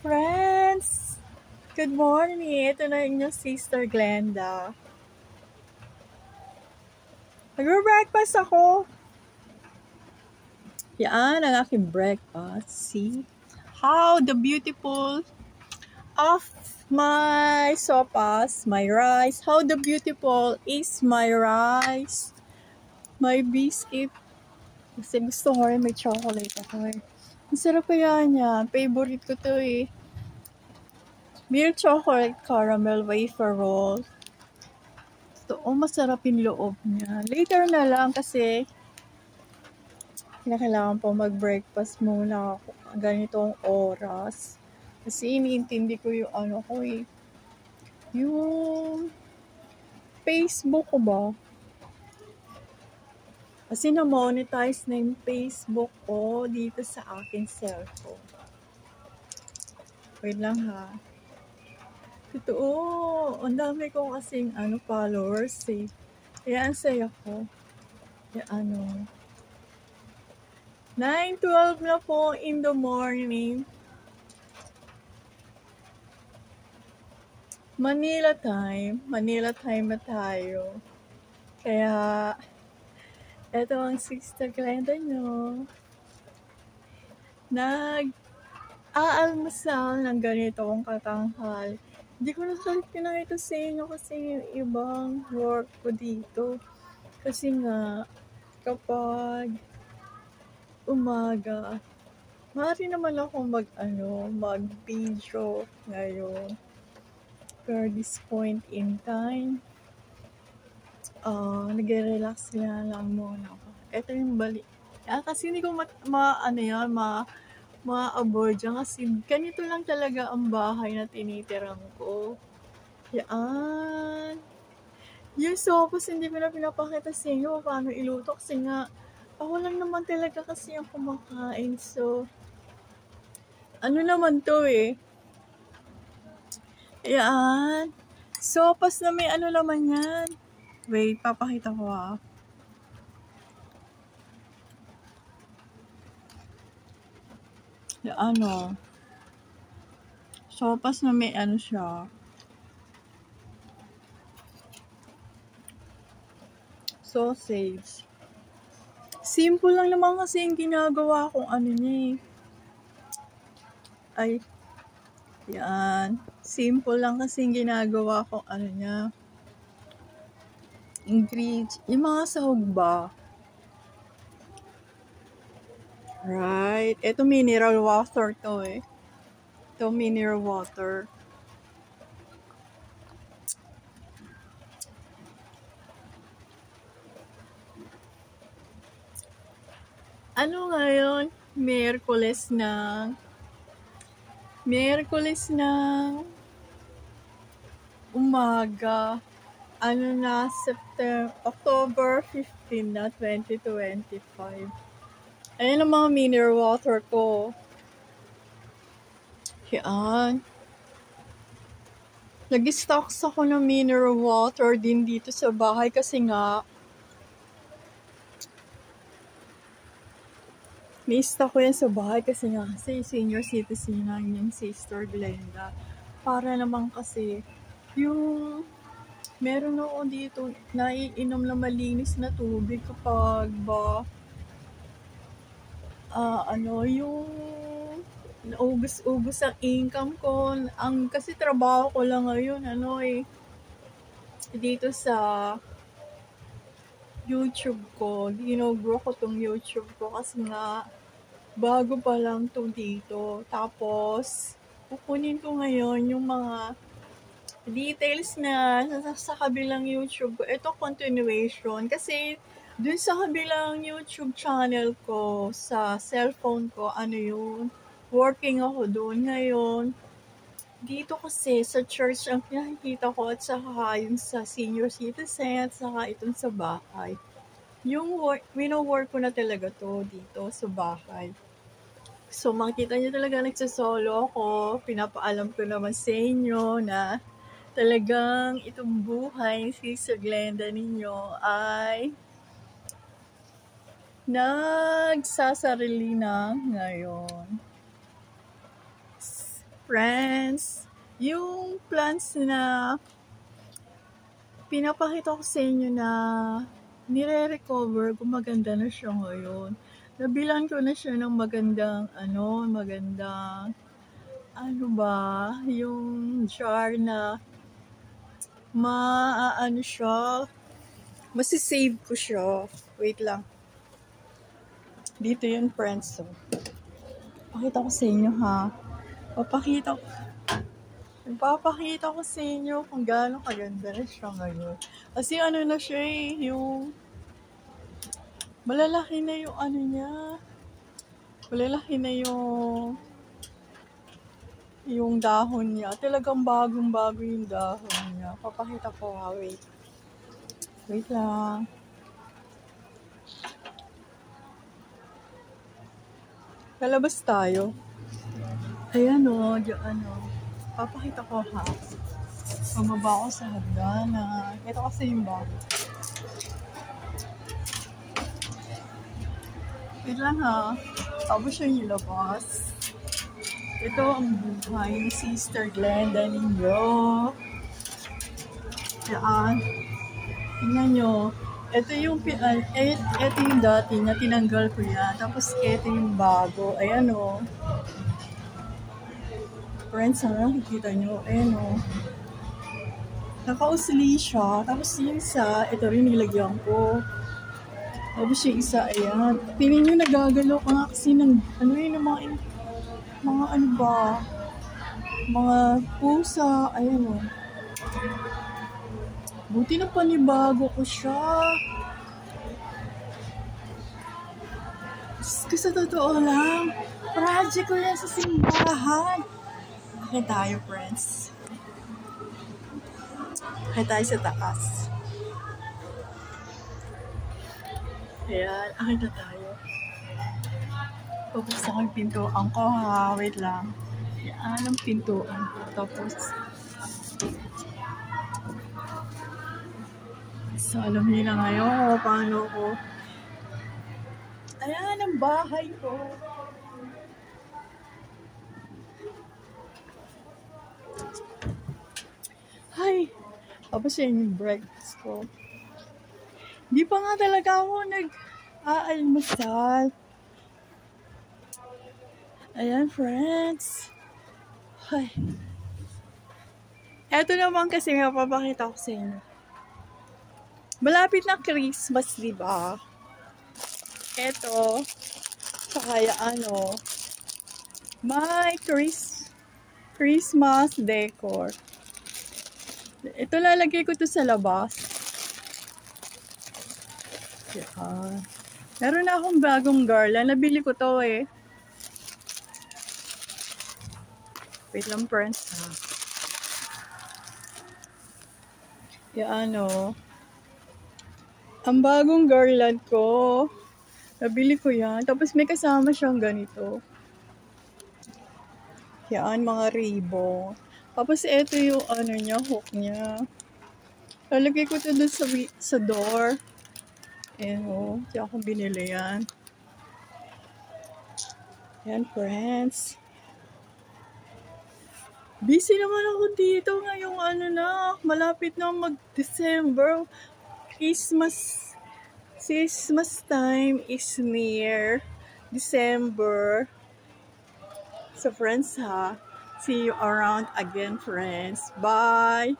Friends! Good morning! Ito na inyong sister Glenda. Nag-breakfast ako. Yan ang aking breakfast. See? How the beautiful of my sopas, my rice. How the beautiful is my rice. My biscuit. Kasi gusto ko rin may chocolate ako eh. Ang sarap kaya niya. Favorite ko to eh. Milk chocolate caramel wafer roll. So, masarap yung loob niya. Later na lang kasi kailangan po mag-breakfast muna ako ganitong oras. Kasi iniintindi ko yung ano ko eh. Yung Facebook ko ba? Kasi na-monetize na yung Facebook ko dito sa aking cellphone. Wait lang ha. Totoo. Ang dami ko kasing followers eh. Kaya ang saya ko. Kaya 9:12 na po in the morning. Manila time na tayo. Kaya, eto ang sister Glenda nyo. Nag-aalmusal ng ganitong katanghal. Hindi ko na pinakita sa inyo kasi yung ibang work ko dito. Kasi nga, kapag umaga, maaari naman ako mag-video ngayon. For this point in time, nag-relax lang muna ako. Ito yung balik. Kasi hindi ko ma-avoid yan kasi ganito lang talaga ang bahay na tinitiran ko. Yan. Yung sopas, hindi ko na pinapakita sa inyo paano iluto kasi nga, ako lang naman talaga kasi yung kumakain. So, ano naman to eh. Yan. Sopas na may ano naman yan. Wait, papakita ko ah. Sopas na may siya. Sausage. Simple lang naman kasi yung ginagawa kong niya eh. Ay, yan. Simple lang kasi yung ginagawa kong niya. Ingredients. Yung mga sahog ba? Right. Ito mineral water to eh. Ito mineral water. Ano ngayon? Miyerkules ng umaga. October 15 na 2025. Ayan ang mga mineral water ko. Yan. Nag-stocks ako ng mineral water din dito sa bahay kasi nga ni-stock ko yan sa bahay kasi nga kasi senior citizen na yung sister Glenda. Para naman kasi yung meron ako dito naiinom na malinis na tubig kapag yung naubos ang income ko. Kasi trabaho ko lang ngayon, dito sa YouTube ko. Ginogrowth ko tong YouTube ko kasi nga, bago pa lang to dito. Tapos, kukunin ko ngayon yung mga details na sa kabilang YouTube ko. Ito continuation kasi dun sa kabilang YouTube channel ko, sa cellphone ko, working ako doon ngayon. Dito kasi sa church ang pinakikita ko at saka yung sa senior citizen at saka itong sa bahay. Yung wino-work ko na talaga to dito sa bahay. So makikita nyo talaga nagsasolo ako. Pinapaalam ko naman sa inyo na talagang itong buhay si Sir Glenda ninyo ay nagsasarili na ngayon. friends, yung plants na pinapakita ko sa inyo na nire-recover, gumaganda na siya ngayon. Nabilan ko na siya ng magandang, yung jar na siya, masisave ko siya. Wait lang. Dito yun, friends. So, pakita ko sa inyo, ha. Papakita ko sa inyo kung gaano kaganda na siya ngayon. Kasi na siya yung malalaki na yung niya. Malalaki na yung dahon niya. Talagang bagong-bago yung dahon niya. Papakita ko, ha. Wait lang. Lalabas tayo. Ayan papakita ko, ha. Pababa ko sa hagdanan. Ito kasi yung bago. Wait lang, ha. Tapos siya nilabas. Ito ang buhay ni Sister Glenda ninyo. Yan. Tingnan nyo. Ito yung dati na tinanggal ko yan. Tapos ito yung bago. Ayan Friends, nakikita nyo. Ayan nakausli siya. Tapos yung isa, ito rin nilagyan ko. Tapos yung isa, ayan. Tingnan nyo, nagagalaw ka nga kasi ng, mga pusa. Ayan Buti na panibago ko siya. Kasi sa totoo lang, project ko yan sa simbahan. Akit tayo, friends. Akit tayo sa taas. Ayan, akit na tayo. Pabuksan ko yung pintuan ko, ha. Wait lang. Yan ang pintuan ko. Tapos, so, alam niyo na ngayon paano ko. Ayan ang bahay ko. Hi! Tapos yun yung breakfast ko. Di pa nga talaga ako nag-aalmusal. Ayan, friends. Hi. Eto naman kasi nga papakita ko sa inyo. Malapit na Christmas, di ba? Eto, kaya may Christmas decor. Ito lalagay ko to sa labas. Yan. Meron na akong bagong garland. Nabili ko to Wait lang, friends, ha. Yan ang bagong garland ko. Nabili ko yan. Tapos may kasama siyang ganito. Yan, mga ribbon. Tapos ito yung hook niya. Lalagay ko ito dun sa door. Ayan Diyan akong binili yan. Yan, friends. Busy naman ako dito ngayong malapit na mag-December. Christmas time is near. December. So friends, ha. See you around again, friends. Bye!